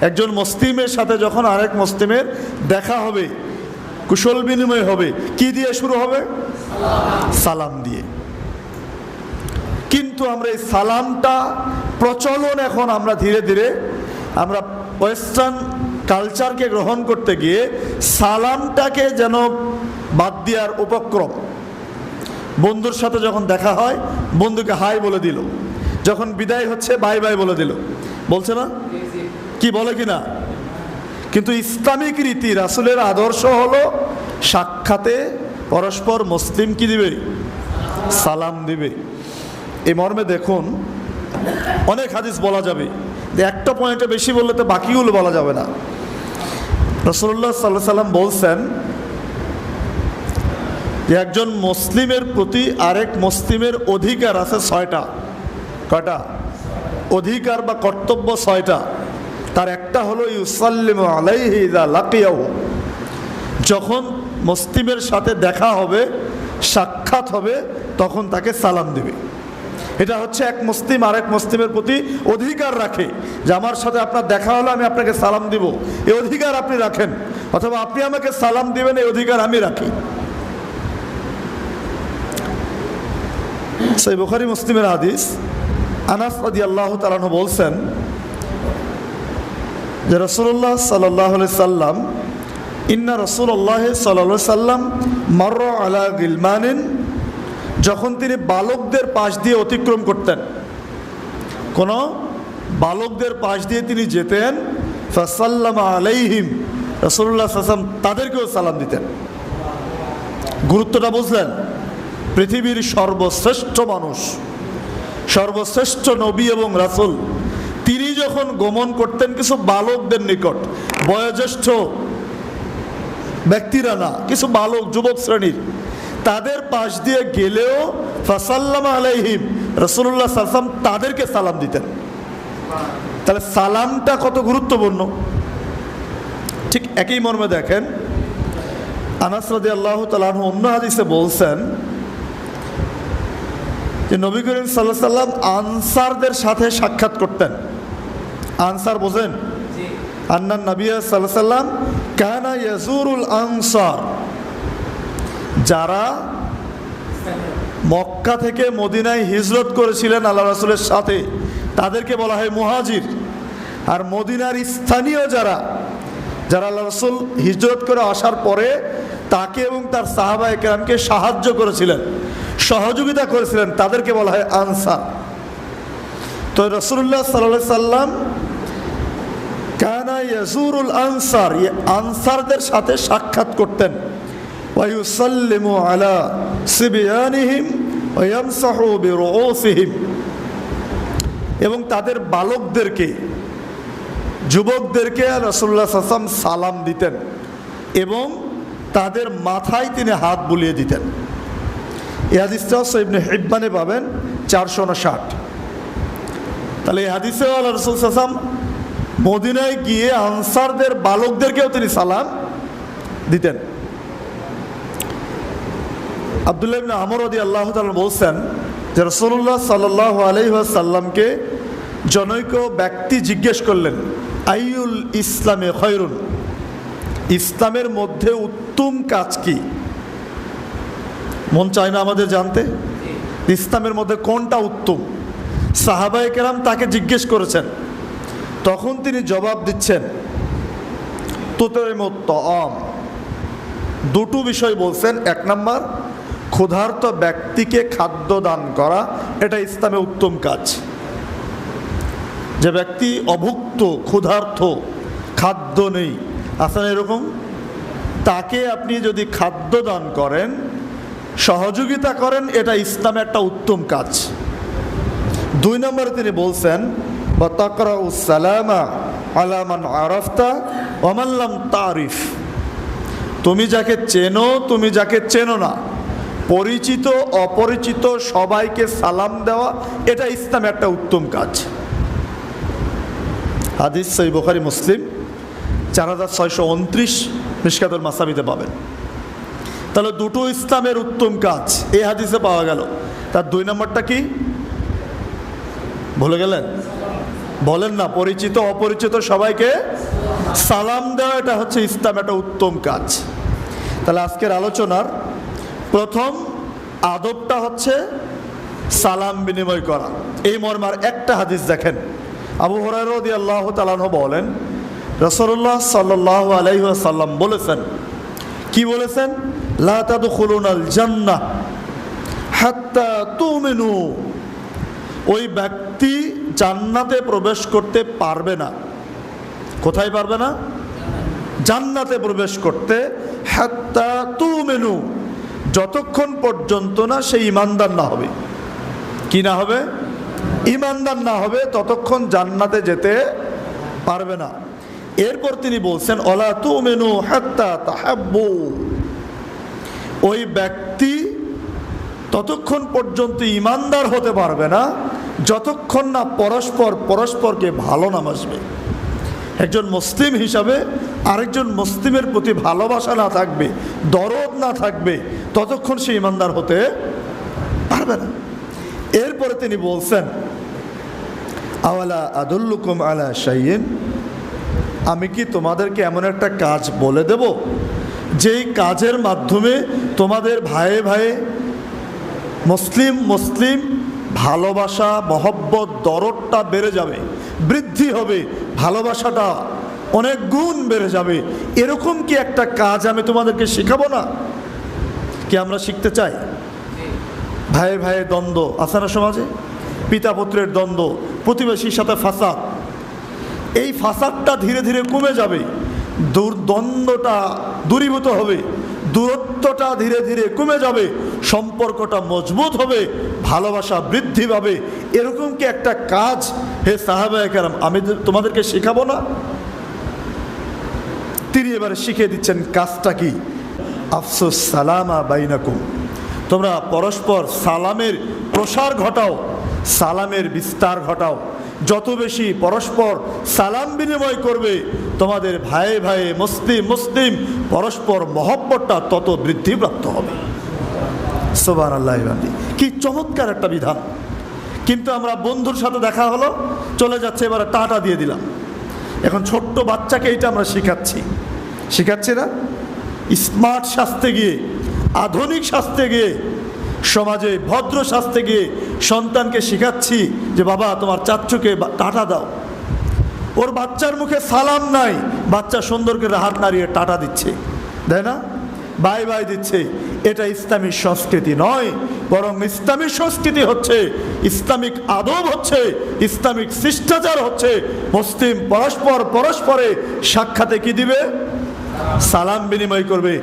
একজন মুসলিমের সাথে যখন আরেক মুসলিমের দেখা হবে, কুশল বিনিময় হবে, কি দিয়ে শুরু হবে? সালাম দিয়ে। কিন্তু আমরা এই সালামটা প্রচলন এখন আমরা ধীরে ধীরে আমরা ওয়েস্টার্ন কালচারকে গ্রহণ করতে গিয়ে সালামটাকে যেন বাদ দেওয়ার উপক্রম। বন্ধুর সাথে যখন দেখা হয় বন্ধুকে হাই বলে দিল, যখন বিদায় হচ্ছে বাই বাই বলে দিল, বলছে না? কি বলে কি না? কিন্তু ইসলামিক রীতি রাসূলের আদর্শ হলো সাক্ষাতে পরস্পর মুসলিম কি দিবে? সালাম দিবে। এই মর্মে দেখুন অনেক হাদিস বলা যাবে, একটা পয়েন্টে বেশি বললে তো বাকিগুলো বলা যাবে না। রাসূলুল্লাহ সাল্লাল্লাহু আলাইহি সাল্লাম বলছেন যে একজন মুসলিমের প্রতি আরেক মুসলিমের অধিকার আছে 6টা। কয়টা? অধিকার বা কর্তব্য 6টা। তার একটা হলো ইউসাল্লিমু আলাইহি ইযা লাকিয়াহু, যখন মুসলিমের সাথে দেখা হবে, সাক্ষাৎ হবে, তখন তাকে সালাম দিবে। এটা হচ্ছে এক মুসলিম আরেক মুসলিমের প্রতি অধিকার রাখে যে আমার সাথে আপনার দেখা হলো, আমি আপনাকে সালাম দিব, এই অধিকার আপনি রাখেন, অথবা আপনি আমাকে সালাম দিবেন, এই অধিকার আমি রাখি। সেই বুখারী মুসলিমের হাদিস। আনাস রাদিয়াল্লাহু তাআলা আনহু বলছেন যে রাসূলুল্লাহ সাল্লাল্লাহু আলাইহি সাল্লাম ইন্না রাসূলুল্লাহ সাল্লাল্লাহু আলাইহি সাল্লাম মাররা আলা গিলমানিন, যখন তিনি বালকদের পাশ দিয়ে অতিক্রম করতেন, কোন বালকদের পাশ দিয়ে তিনি যেতেন, ফাসাল্লামা আলাইহিম, রাসূলুল্লাহ সাল্লাল্লাহু আলাইহি সাল্লাম তাদেরকেও সালাম দিতেন। গুরুত্বটা বুঝলেন? পৃথিবীর সর্বশ্রেষ্ঠ মানুষ, সর্বশ্রেষ্ঠ নবী এবং রাসূল, তিনি যখন গমন করতেন কিছু বালকদের নিকট, বয়োজ্যেষ্ঠ ব্যক্তিরা না, কিছু বালক যুবক শ্রেণীর, তাদের পাশ দিয়ে গেলেও ফাসাল্লামা আলাইহিম, রাসূলুল্লাহ সাল্লাল্লাহু আলাইহি ওয়াসাল্লাম তাদেরকে সালাম দিতেন। তাহলে সালামটা কত গুরুত্বপূর্ণ। ঠিক একই মর্মে দেখেন আনাস রাদিয়াল্লাহু তাআলা আনহু অন্য হাদিসে বলছেন যে নবী করিম সাল্লাল্লাহু আলাইহি ওয়াসাল্লাম আনসারদের সাথে সাক্ষাৎ করতেন। আনসার বোঝেন? আন্নান নবী সাল্লাল্লাহু আলাইহি ওয়াসাল্লাম কানা ইয়াজুরুল আনসার, যারা মক্কা থেকে মদিনায় হিজরত করেছিলেন আল্লাহ রাসূলের সাথে, তাদেরকে বলা হয় মুহাজির। আর মদিনার স্থানীয় যারা যারা আল্লাহ রাসূল হিজরত করে আসার পরে তাকে এবং তার সাহাবায়ে কেরামকে সাহায্য করেছিলেন, সহযোগিতা করেছিলেন, তাদেরকে বলা হয় আনসার। তো রাসূলুল্লাহ সাল্লাল্লাহু আলাইহি সাল্লাম কানা ইয়াজুরুল আনসার, আনসারদের সাথে সাক্ষাৎ করতেন। ওয়া ইউসাল্লিমু আলা সিবয়ানিহিম ওয়া ইয়ামসাহু বিরুউসিহিম, এবং তাদের বালকদেরকে, যুবকদেরকে রাসূলুল্লাহ সাল্লাল্লাহু আলাইহি ওয়াসাল্লাম সালাম দিতেন এবং তাদের মাথায় তিনি হাত বুলিয়ে দিতেন। এই হাদিসটাও ইবনে হিব্বানে পাবেন 459। তাহলে এই হাদিসেও আল্লাহ রাসূল সাল্লাল্লাহু আলাইহি ওয়াসাল্লাম মদিনায় গিয়ে আনসারদের বালকদেরকেও তিনি সালাম দিতেন। আব্দুল্লাহ ইবনে আমর রাদিয়াল্লাহু তাআলা বলছেন যে রাসূলুল্লাহ সাল্লাল্লাহু আলাইহি ওয়াসাল্লামকে জনৈক ব্যক্তি জিজ্ঞেস করলেন, আইয়ুল ইসলামে খায়রুন, ইসলামের মধ্যে উত্তম কাজ কি? মন চায় না আমাদের জানতে ইসলামের মধ্যে কোনটা উত্তম? সাহাবায়ে কেরাম তাকে জিজ্ঞেস করেছেন, তখন তিনি জবাব দিচ্ছেন তুতইমুত তাআম। দুটো বিষয় বলছেন। এক নাম্বার, ক্ষুধার্ত ব্যক্তিকে খাদ্য দান করা, এটা ইসলামে উত্তম কাজ। যে ব্যক্তি অভুক্ত, ক্ষুধার্ত, খাদ্য নেই, আসলে এরকম, তাকে আপনি যদি খাদ্য দান করেন, সহযোগিতা করেন, এটা ইসলামে একটা উত্তম কাজ। 2 নম্বরে তিনি বলছেন ওয়া তাকরাউস সালামা আলা মান আরাফতা ওয়া মান লাম তারিফ, তুমি যাকে চেনো, তুমি যাকে চেনো না, পরিচিত অপরিচিত সবাইকে সালাম দেওয়া, এটা ইসলামে একটা উত্তম কাজ। হাদিস সহিহ বুখারী মুসলিম 4629 মিশকাতুল মাসাবিতে পাবেন। তাহলে দুটো ইসলামের উত্তম কাজ এই হাদিসে পাওয়া গেল। তার 2 নম্বরটা কি ভুলে গেলেন? বলেন না, পরিচিত অপরিচিত সবাইকে সালাম দেওয়া, এটা হচ্ছে ইসলাম একটা উত্তম কাজ। তাহলে আজকের আলোচনার প্রথম আদবটা হচ্ছে সালাম বিনিময় করা। এই মর্মার একটা হাদিস দেখেন, আবু হুরায়রা রাদিয়াল্লাহু তাআলা আনহু বলেন, রাসূলুল্লাহ সাল্লাল্লাহু আলাইহি ওয়াসাল্লাম বলেছেন, কি বলেছেন? লা তাদখুলুনাল জান্নাহ হাত্তা তুমিনু, ওই ব্যক্তি জান্নাতে প্রবেশ করতে পারবে না। কোথায় পারবে না? জান্নাতে প্রবেশ করতে, হাত্তা তুমিনু, যতক্ষণ পর্যন্ত না সে ঈমানদার না হবে। কি না হবে? ঈমানদার না হবে, ততক্ষণ জান্নাতে যেতে পারবে না। এরপর তিনি বলছেন, ওয়ালা তুমিনু হাত্তা তাহাব্বু, ওই ব্যক্তি ততক্ষণ পর্যন্ত ঈমানদার হতে পারবে না যতক্ষণ না পরস্পরকে ভালো নামাজবে। একজন মুসলিম হিসাবে আরেকজন মুসলিমের প্রতি ভালোবাসা না থাকবে, দরদ না থাকবে, ততক্ষণ সে ঈমানদার হতে পারবে না। এরপরে তিনি বলছেন, আওয়ালা আদুল্লুকুম আলা শাইইন, আমি কি তোমাদেরকে এমন একটা কাজ বলে দেব যেই কাজের মাধ্যমে তোমাদের ভাইয়ে ভাইয়ে মুসলিম ভালোবাসা, মহব্বত, দরদটা বেড়ে যাবে, বৃদ্ধি হবে, ভালোবাসাটা অনেক গুণ বেড়ে যাবে। এরকম কি একটা কাজ আমি তোমাদেরকে শেখাবো না? কি আমরা শিখতে চাই? ভাইয়ে ভাইয়ে দ্বন্দ্ব আছে না সমাজে, পিতা পুত্রের দ্বন্দ্ব, প্রতিবেশীর সাথে ফাসাদ, এই ফাসাদটা ধীরে ধীরে কমে যাবে, দ্বন্দ্বটা দূরীভূত হবে, দূরত্বটা ধীরে ধীরে কমে যাবে, সম্পর্কটা মজবুত হবে, ভালোবাসা বৃদ্ধি পাবে। এরকম কি একটা কাজ হে সাহাবায়ে কেরাম আমি তোমাদেরকে শেখাবো না? তিনি এবারে শিখিয়ে দিচ্ছেন কাজটা কি। আফসুস সালামা বাইনাকুম, তোমরা পরস্পর সালামের প্রসার ঘটাও, সালামের বিস্তার ঘটাও। যত বেশি পরস্পর সালাম বিনিময় করবে, তোমাদের ভাইয়ে ভাইয়ে মুসলিম পরস্পর মহব্বতটা তত বৃদ্ধিপ্রাপ্ত হবে। সুবহানাল্লাহ, কি চমৎকার একটা বিধান। কিন্তু আমরা বন্ধুর সাথে দেখা হলো, চলে যাচ্ছে, এবারে টাটা দিয়ে দিলাম। এখন ছোট্ট বাচ্চাকে এইটা আমরা শিখাচ্ছি না? স্মার্ট সাজতে গিয়ে, আধুনিক সাজতে গিয়ে, সমাজে ভদ্র সাজতে গিয়ে সন্তানকে শিখাচ্ছি যে বাবা তোমার চাচ্চুকে টাটা দাও। ওর বাচ্চার মুখে সালাম নাই, বাচ্চা সুন্দর করে হাত নাড়িয়ে টাটা দিচ্ছে, তাই না? বাই বাই দিচ্ছে। এটা ইসলামিক সংস্কৃতি নয়, বরং ইসলামিক সংস্কৃতি হচ্ছে, ইসলামিক আদব হচ্ছে, ইসলামিক শিষ্টাচার হচ্ছে মুসলিম পরস্পরে সাক্ষাতে কি দিবে? সালাম বিনিময় করবে।